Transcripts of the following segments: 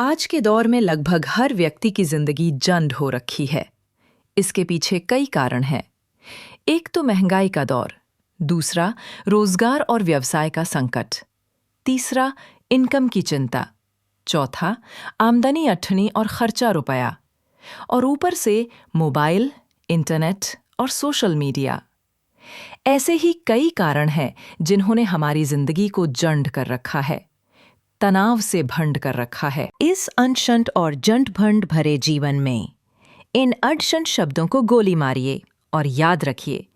आज के दौर में लगभग हर व्यक्ति की जिंदगी जंड हो रखी है। इसके पीछे कई कारण हैं। एक तो महंगाई का दौर, दूसरा रोजगार और व्यवसाय का संकट, तीसरा इनकम की चिंता, चौथा आमदनी अठनी और खर्चा रुपया, और ऊपर से मोबाइल, इंटरनेट और सोशल मीडिया। ऐसे ही कई कारण हैं जिन्होंने हमारी जिंदगी को जंड कर रखा है, तनाव से भंड कर रखा है। इस अनशंट और जंड भंड भरे जीवन में इन अडशंट शब्दों को गोली मारिए और याद रखिए,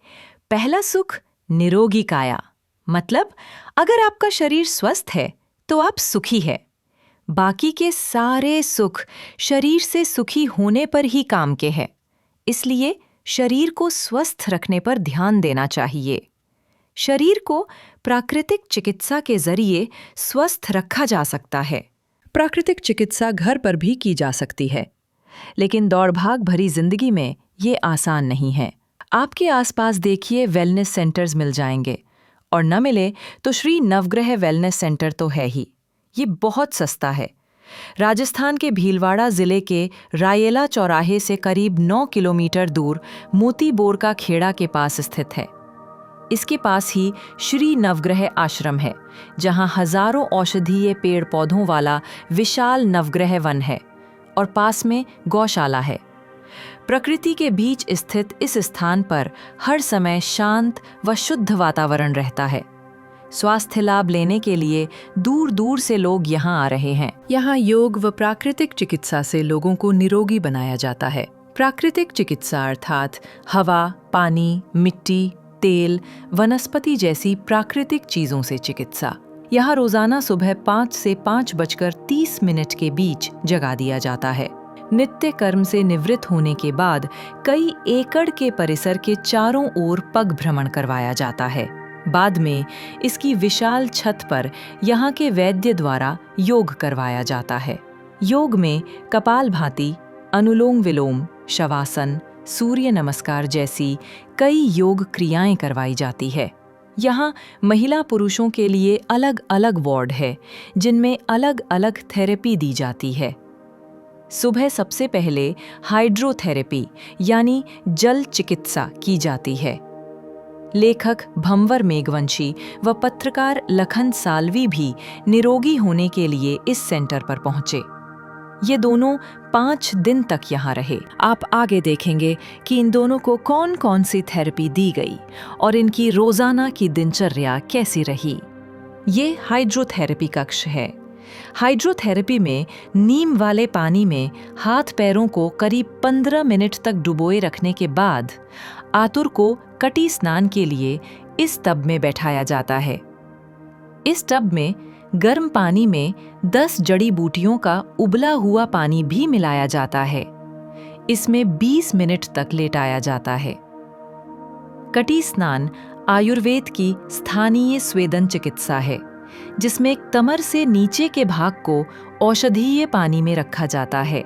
पहला सुख निरोगी काया, मतलब अगर आपका शरीर स्वस्थ है तो आप सुखी है। बाकी के सारे सुख शरीर से सुखी होने पर ही काम के हैं, इसलिए शरीर को स्वस्थ रखने पर ध्यान देना चाहिए। शरीर को प्राकृतिक चिकित्सा के जरिए स्वस्थ रखा जा सकता है। प्राकृतिक चिकित्सा घर पर भी की जा सकती है, लेकिन दौड़-भाग भरी जिंदगी में ये आसान नहीं है। आपके आसपास देखिए वेलनेस सेंटर्स मिल जाएंगे, और न मिले तो श्री नवग्रह वेलनेस सेंटर तो है ही। ये बहुत सस्ता है। राजस्थान के भीलवाड़ा जिले के रायेला चौराहे से करीब 9 किलोमीटर दूर मोती बोर का खेड़ा के पास स्थित है। इसके पास ही श्री नवग्रह आश्रम है, जहां हजारों औषधीय पेड़ पौधों वाला विशाल नवग्रह वन है, और पास में गौशाला है। प्रकृति के बीच स्थित इस स्थान पर हर समय शांत व शुद्ध वातावरण रहता है। स्वास्थ्य लाभ लेने के लिए दूर दूर से लोग यहाँ आ रहे हैं। यहाँ योग व प्राकृतिक चिकित्सा से लोगों को निरोगी बनाया जाता है। प्राकृतिक चिकित्सा अर्थात हवा, पानी, मिट्टी, तेल, वनस्पति जैसी प्राकृतिक चीजों से चिकित्सा। यहाँ रोजाना सुबह 5 से 5:30 के बीच जगा दिया जाता है। नित्य कर्म से निवृत्त होने के बाद कई एकड़ के परिसर के चारों ओर पग भ्रमण करवाया जाता है। बाद में इसकी विशाल छत पर यहाँ के वैद्य द्वारा योग करवाया जाता है। योग में कपालभाति, अनुलोम विलोम, शवासन, सूर्य नमस्कार जैसी कई योग क्रियाएं करवाई जाती है। यहाँ महिला पुरुषों के लिए अलग अलग वार्ड है, जिनमें अलग अलग थेरेपी दी जाती है। सुबह सबसे पहले हाइड्रोथेरेपी यानी जल चिकित्सा की जाती है। लेखक भंवर मेघवंशी व पत्रकार लखन सालवी भी निरोगी होने के लिए इस सेंटर पर पहुंचे। ये दोनों 5 दिन तक यहाँ रहे। आप आगे देखेंगे कि इन दोनों को कौन कौन सी थेरेपी दी गई और इनकी रोजाना की दिनचर्या कैसी रही। ये हाइड्रोथेरेपी कक्ष है। हाइड्रोथेरेपी में नीम वाले पानी में हाथ पैरों को करीब 15 मिनट तक डुबोए रखने के बाद आतुर को कटी स्नान के लिए इस टब में बैठाया जाता है। इस टब में गर्म पानी में 10 जड़ी बूटियों का उबला हुआ पानी भी मिलाया जाता है। इसमें 20 मिनट तक लेटाया जाता है। कटी स्नान आयुर्वेद की स्थानीय स्वेदन चिकित्सा है, जिसमें कमर से नीचे के भाग को औषधीय पानी में रखा जाता है।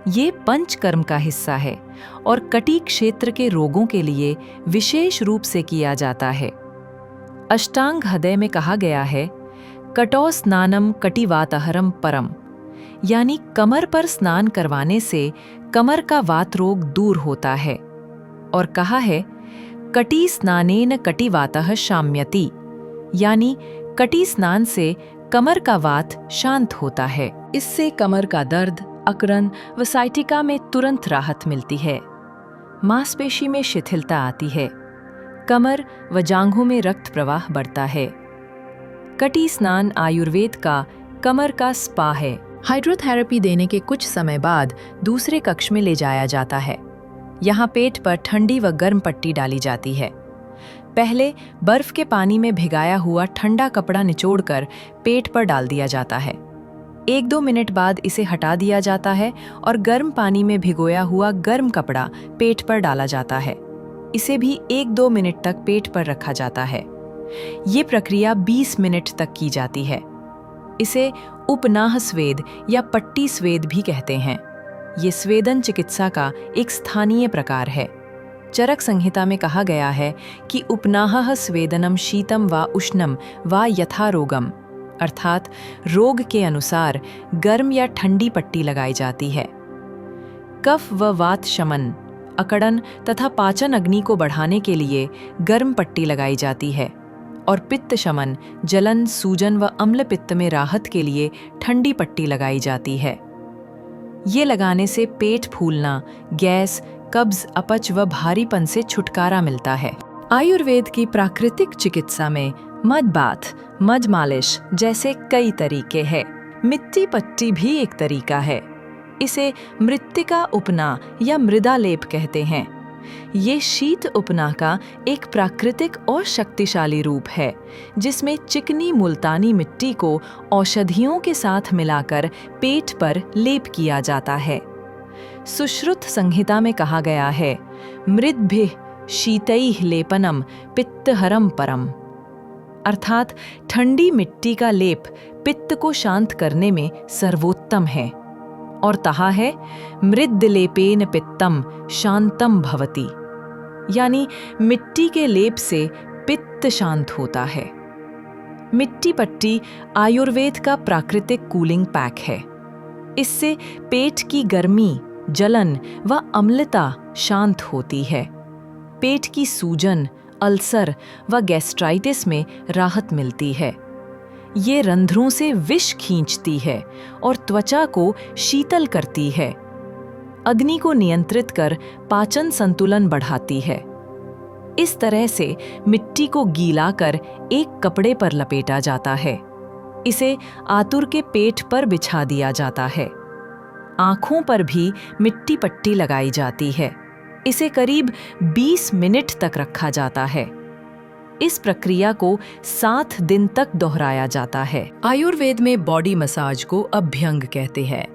ये पंचकर्म का हिस्सा है और कटी क्षेत्र के रोगों के लिए विशेष रूप से किया जाता है। अष्टांग हृदय में कहा गया है, कटौ स्नानम कटिवातहरम परम, यानी कमर पर स्नान करवाने से कमर का वात रोग दूर होता है। और कहा है, कटी स्नानेन कटिवातः शाम्यति, यानी कटी स्नान से कमर का वात शांत होता है। इससे कमर का दर्द, अकड़न व साइटिका में तुरंत राहत मिलती है। मांसपेशी में शिथिलता आती है। कमर व जांघों में रक्त प्रवाह बढ़ता है। कटी स्नान आयुर्वेद का कमर का स्पा है। हाइड्रोथेरेपी देने के कुछ समय बाद दूसरे कक्ष में ले जाया जाता है। यहाँ पेट पर ठंडी व गर्म पट्टी डाली जाती है। पहले बर्फ के पानी में भिगाया हुआ ठंडा कपड़ा निचोड़कर पेट पर डाल दिया जाता है। 1-2 मिनट बाद इसे हटा दिया जाता है और गर्म पानी में भिगोया हुआ गर्म कपड़ा पेट पर डाला जाता है। इसे भी 1-2 मिनट तक पेट पर रखा जाता है। ये प्रक्रिया 20 मिनट तक की जाती है। इसे उपनाह स्वेद या पट्टी स्वेद भी कहते हैं। ये स्वेदन चिकित्सा का एक स्थानीय प्रकार है। चरक संहिता में कहा गया है कि उपनाह स्वेदनम शीतम व उष्णम व यथा रोगम, अर्थात रोग के अनुसार गर्म या ठंडी पट्टी लगाई जाती है। कफ व वात शमन, अकड़न तथा पाचन अग्नि को बढ़ाने के लिए गर्म पट्टी लगाई जाती है और पित्त शमन, जलन, सूजन व अम्ल पित्त में राहत के लिए ठंडी पट्टी लगाई जाती है। ये लगाने से पेट फूलना, गैस, कब्ज, अपच व भारीपन से छुटकारा मिलता है। आयुर्वेद की प्राकृतिक चिकित्सा में मड बाथ, मड मालिश जैसे कई तरीके हैं। मिट्टी पट्टी भी एक तरीका है। इसे मृत्तिका उपना या मृदा लेप कहते हैं। ये शीत उपना का एक प्राकृतिक और शक्तिशाली रूप है, जिसमें चिकनी मुल्तानी मिट्टी को औषधियों के साथ मिलाकर पेट पर लेप किया जाता है। सुश्रुत संहिता में कहा गया है, मृद्भिः शीतैः लेपनम पित्तहरम परम, अर्थात ठंडी मिट्टी का लेप पित्त को शांत करने में सर्वोत्तम है। और कहा है, मृद्लेपेन पित्तम शांतम भवति, यानी मिट्टी के लेप से पित्त शांत होता है। मिट्टी पट्टी आयुर्वेद का प्राकृतिक कूलिंग पैक है। इससे पेट की गर्मी, जलन व अम्लता शांत होती है। पेट की सूजन, अल्सर व गैस्ट्राइटिस में राहत मिलती है। ये रंध्रों से विष खींचती है और त्वचा को शीतल करती है। अग्नि को नियंत्रित कर पाचन संतुलन बढ़ाती है। इस तरह से मिट्टी को गीला कर एक कपड़े पर लपेटा जाता है। इसे आतुर के पेट पर बिछा दिया जाता है। आँखों पर भी मिट्टी पट्टी लगाई जाती है। इसे करीब 20 मिनट तक रखा जाता है। इस प्रक्रिया को 7 दिन तक दोहराया जाता है। आयुर्वेद में बॉडी मसाज को अभ्यंग कहते हैं।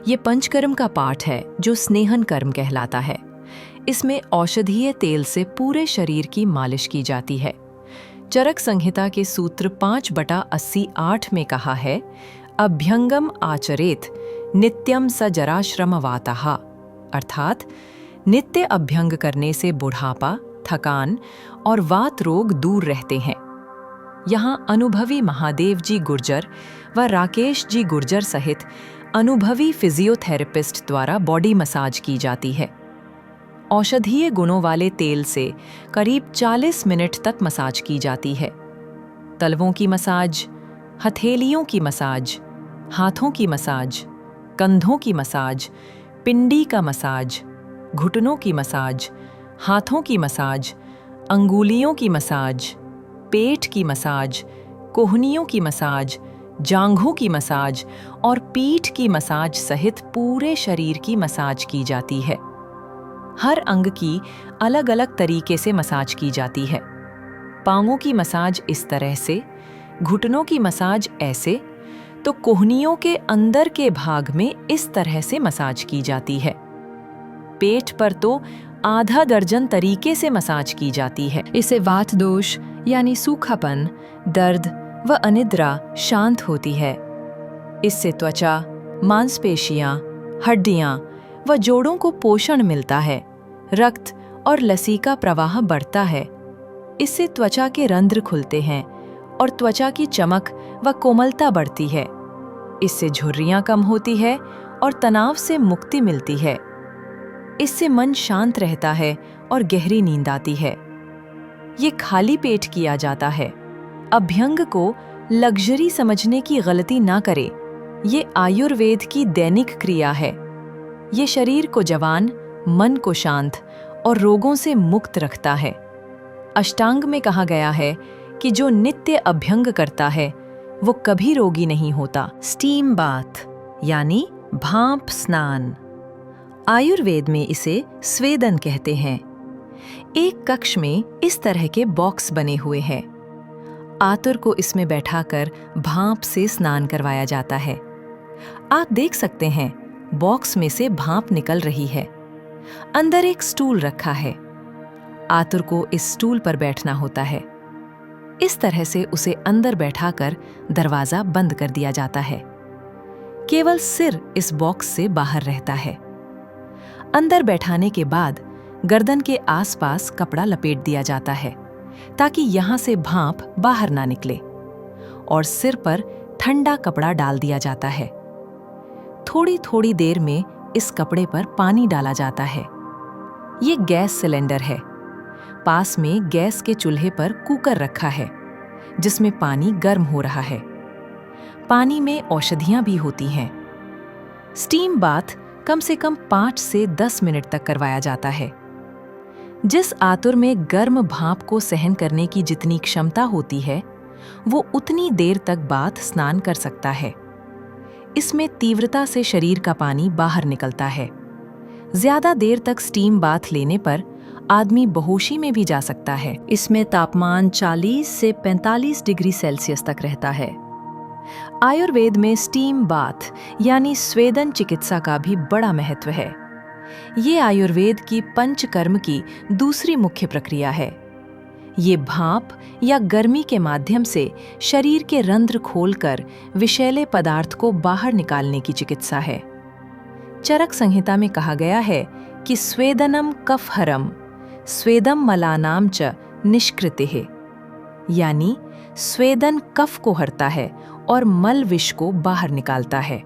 ये पंचकर्म का पाठ है जो स्नेहन कर्म कहलाता है। इसमें औषधीय तेल से पूरे शरीर की मालिश की जाती है। चरक संहिता के सूत्र 5/88 में कहा है, अभ्यंगम आचरेत नित्यम स जराश्रमवातः, अर्थात नित्य अभ्यंग करने से बुढ़ापा, थकान और वात रोग दूर रहते हैं। यहाँ अनुभवी महादेव जी गुर्जर व राकेश जी गुर्जर सहित अनुभवी फिजियोथेरेपिस्ट द्वारा बॉडी मसाज की जाती है। औषधीय गुणों वाले तेल से करीब 40 मिनट तक मसाज की जाती है। तलवों की मसाज, हथेलियों की मसाज, हाथों की मसाज, कंधों की मसाज, पिंडी का मसाज, घुटनों की मसाज, हाथों की मसाज, अंगुलियों की मसाज, पेट की मसाज, कोहनियों की मसाज, जांघों की मसाज और पीठ की मसाज सहित पूरे शरीर की मसाज की जाती है। हर अंग की अलग अलग तरीके से मसाज की जाती है। पांवों की मसाज इस तरह से, घुटनों की मसाज ऐसे, तो कोहनियों के अंदर के भाग में इस तरह से मसाज की जाती है। पेट पर तो आधा दर्जन तरीके से मसाज की जाती है। इसे वात दोष यानी सूखापन, दर्द व अनिद्रा शांत होती है। इससे त्वचा, मांसपेशियां, हड्डियां व जोड़ों को पोषण मिलता है। रक्त और लसी का प्रवाह बढ़ता है। इससे त्वचा के रंध्र खुलते हैं और त्वचा की चमक व कोमलता बढ़ती है। इससे झुर्रियां कम होती है और तनाव से मुक्ति मिलती है। इससे मन शांत रहता है और गहरी नींद आती है। ये खाली पेट किया जाता है। अभ्यंग को लग्जरी समझने की गलती ना करें। ये आयुर्वेद की दैनिक क्रिया है। ये शरीर को जवान, मन को शांत और रोगों से मुक्त रखता है। अष्टांग में कहा गया है कि जो नित्य अभ्यंग करता है वो कभी रोगी नहीं होता। स्टीम बाथ यानी भाप स्नान, आयुर्वेद में इसे स्वेदन कहते हैं। एक कक्ष में इस तरह के बॉक्स बने हुए हैं। आतुर को इसमें बैठाकर भाप से स्नान करवाया जाता है। आप देख सकते हैं बॉक्स में से भाप निकल रही है। अंदर एक स्टूल रखा है। आतुर को इस स्टूल पर बैठना होता है। इस तरह से उसे अंदर बैठाकर दरवाजा बंद कर दिया जाता है। केवल सिर इस बॉक्स से बाहर रहता है। अंदर बैठाने के बाद गर्दन के आसपास कपड़ा लपेट दिया जाता है ताकि यहां से भाप बाहर ना निकले, और सिर पर ठंडा कपड़ा डाल दिया जाता है। थोड़ी थोड़ी देर में इस कपड़े पर पानी डाला जाता है। ये गैस सिलेंडर है। पास में गैस के चूल्हे पर कुकर रखा है जिसमें पानी गर्म हो रहा है। पानी में औषधियां भी होती हैं। स्टीम बाथ कम से कम 5 से 10 मिनट तक करवाया जाता है। जिस आतुर में गर्म भाप को सहन करने की जितनी क्षमता होती है, वो उतनी देर तक बाथ स्नान कर सकता है। इसमें तीव्रता से शरीर का पानी बाहर निकलता है। ज्यादा देर तक स्टीम बाथ लेने पर आदमी बेहोशी में भी जा सकता है। इसमें तापमान 40 से 45 डिग्री सेल्सियस तक रहता है। आयुर्वेद में स्टीम बाथ यानी स्वेदन चिकित्सा का भी बड़ा महत्व है। ये आयुर्वेद की पंचकर्म की दूसरी मुख्य प्रक्रिया है। ये भाप या गर्मी के माध्यम से शरीर के रंध्र खोलकर विषैले पदार्थ को बाहर निकालने की चिकित्सा है। चरक संहिता में कहा गया है कि स्वेदनम कफहरम स्वेदम मलानाम च निष्कृतिः, यानी स्वेदन कफ को हरता है और मल विष को बाहर निकालता है।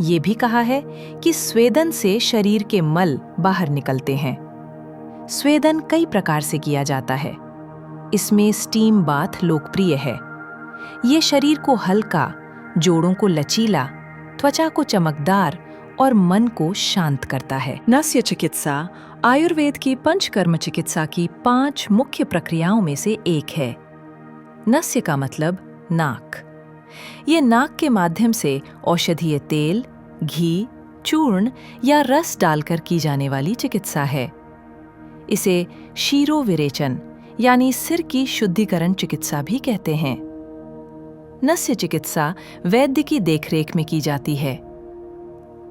ये भी कहा है कि स्वेदन से शरीर के मल बाहर निकलते हैं। स्वेदन कई प्रकार से किया जाता है। इसमें स्टीम बाथ लोकप्रिय है। ये शरीर को हल्का, जोड़ों को लचीला, त्वचा को चमकदार और मन को शांत करता है। नस्य चिकित्सा आयुर्वेद की पंचकर्म चिकित्सा की 5 मुख्य प्रक्रियाओं में से एक है। नस्य का मतलब नाक। ये नाक के माध्यम से औषधीय तेल, घी, चूर्ण या रस डालकर की जाने वाली चिकित्सा है। इसे शीरोविरेचन यानी सिर की शुद्धिकरण चिकित्सा भी कहते हैं। नस्य चिकित्सा वैद्य की देखरेख में की जाती है।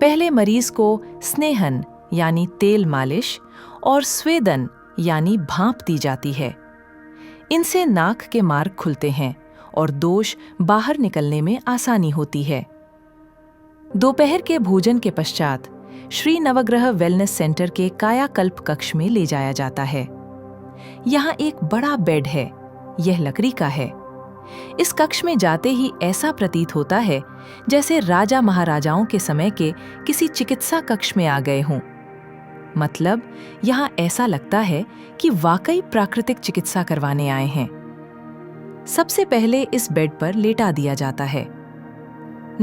पहले मरीज को स्नेहन यानी तेल मालिश और स्वेदन यानी भाप दी जाती है। इनसे नाक के मार्ग खुलते हैं और दोष बाहर निकलने में आसानी होती है। दोपहर के भोजन के पश्चात श्री नवग्रह वेलनेस सेंटर के कायाकल्प कक्ष में ले जाया जाता है। यहाँ एक बड़ा बेड है। यह लकड़ी का है। इस कक्ष में जाते ही ऐसा प्रतीत होता है जैसे राजा महाराजाओं के समय के किसी चिकित्सा कक्ष में आ गए हों। मतलब यहाँ ऐसा लगता है कि वाकई प्राकृतिक चिकित्सा करवाने आए हैं। सबसे पहले इस बेड पर लेटा दिया जाता है।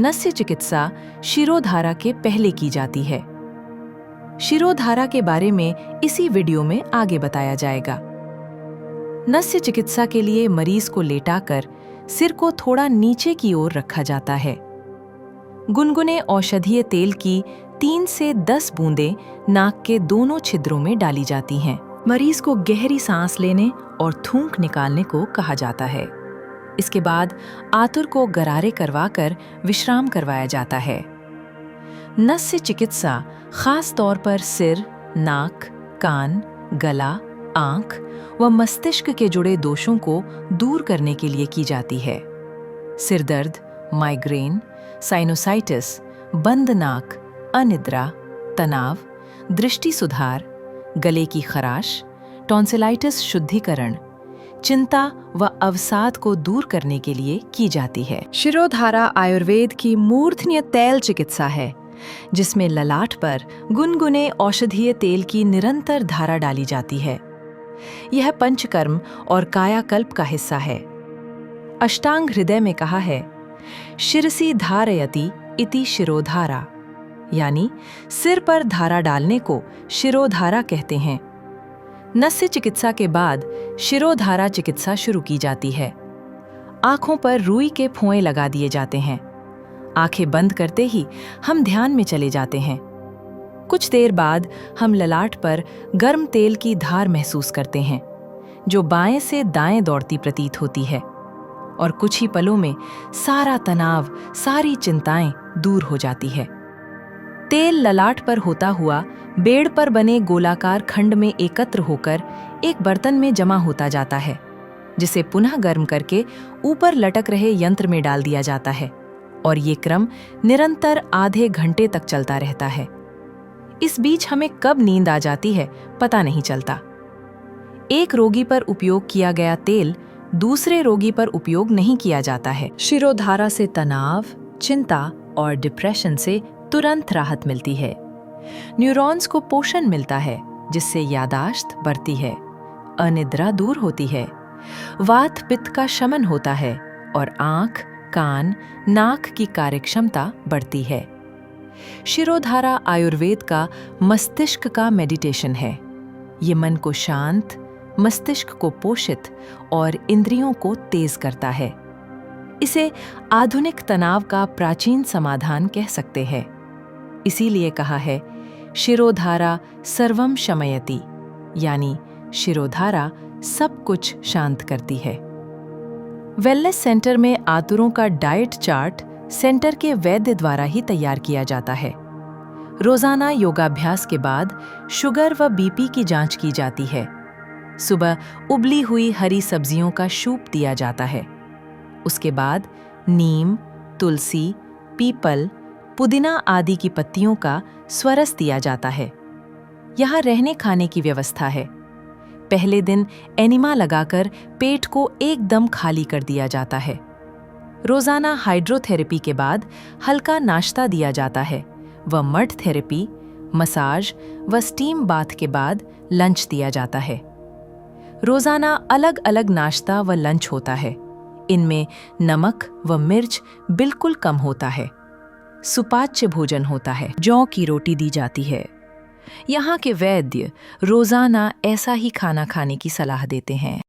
नस्य चिकित्सा शिरोधारा के पहले की जाती है। शिरोधारा के बारे में इसी वीडियो में आगे बताया जाएगा। नस्य चिकित्सा के लिए मरीज को लेटाकर सिर को थोड़ा नीचे की ओर रखा जाता है। गुनगुने औषधीय तेल की 3 से 10 बूंदें नाक के दोनों छिद्रों में डाली जाती हैं। मरीज को गहरी सांस लेने और थूक निकालने को कहा जाता है। इसके बाद आतुर को गरारे करवाकर विश्राम करवाया जाता है। नस्य चिकित्सा खास तौर पर सिर, नाक, कान, गला, आंख व मस्तिष्क के जुड़े दोषों को दूर करने के लिए की जाती है। सिर दर्द, माइग्रेन, साइनोसाइटिस, बंद नाक, अनिद्रा, तनाव, दृष्टि सुधार, गले की खराश, टॉन्सिलाइटिस शुद्धिकरण, चिंता व अवसाद को दूर करने के लिए की जाती है। शिरोधारा आयुर्वेद की मूर्धन्य तैल चिकित्सा है, जिसमें ललाट पर गुनगुने औषधीय तेल की निरंतर धारा डाली जाती है। यह पंचकर्म और कायाकल्प का हिस्सा है। अष्टांग हृदय में कहा है, शिरसी धारयति इति शिरोधारा, यानी सिर पर धारा डालने को शिरोधारा कहते हैं। नस्य चिकित्सा के बाद शिरोधारा चिकित्सा शुरू की जाती है। आंखों पर रुई के फोंए लगा दिए जाते हैं। आंखें बंद करते ही हम ध्यान में चले जाते हैं। कुछ देर बाद हम ललाट पर गर्म तेल की धार महसूस करते हैं, जो बाएं से दाएं दौड़ती प्रतीत होती है, और कुछ ही पलों में सारा तनाव, सारी चिंताएं दूर हो जाती है। तेल ललाट पर होता हुआ बेड़ पर बने गोलाकार खंड में एकत्र होकर एक बर्तन में जमा होता जाता है, जिसे पुनः गर्म करके ऊपर लटक रहे यंत्र में डाल दिया जाता है, और ये क्रम निरंतर आधे घंटे तक चलता रहता है। इस बीच हमें कब नींद आ जाती है पता नहीं चलता। एक रोगी पर उपयोग किया गया तेल दूसरे रोगी पर उपयोग नहीं किया जाता है। शिरोधारा से तनाव, चिंता और डिप्रेशन से तुरंत राहत मिलती है। न्यूरॉन्स को पोषण मिलता है, जिससे यादाश्त बढ़ती है, अनिद्रा दूर होती है, वात पित्त का शमन होता है और आंख, कान, नाक की कार्यक्षमता बढ़ती है। शिरोधारा आयुर्वेद का मस्तिष्क का मेडिटेशन है। ये मन को शांत, मस्तिष्क को पोषित और इंद्रियों को तेज करता है। इसे आधुनिक तनाव का प्राचीन समाधान कह सकते हैं। इसीलिए कहा है, शिरोधारा सर्वम शमयति, यानी शिरोधारा सब कुछ शांत करती है। वेलनेस सेंटर में आतुरों का डाइट चार्ट सेंटर के वैद्य द्वारा ही तैयार किया जाता है। रोजाना योगाभ्यास के बाद शुगर व बीपी की जांच की जाती है। सुबह उबली हुई हरी सब्जियों का सूप दिया जाता है। उसके बाद नीम, तुलसी, पीपल, पुदीना आदि की पत्तियों का स्वरस दिया जाता है। यहाँ रहने खाने की व्यवस्था है। पहले दिन एनिमा लगाकर पेट को एकदम खाली कर दिया जाता है। रोजाना हाइड्रोथेरेपी के बाद हल्का नाश्ता दिया जाता है व मड थेरेपी, मसाज व स्टीम बाथ के बाद लंच दिया जाता है। रोजाना अलग अलग नाश्ता व लंच होता है। इनमें नमक व मिर्च बिल्कुल कम होता है। सुपाच्य भोजन होता है। जौ की रोटी दी जाती है। यहाँ के वैद्य रोजाना ऐसा ही खाना खाने की सलाह देते हैं।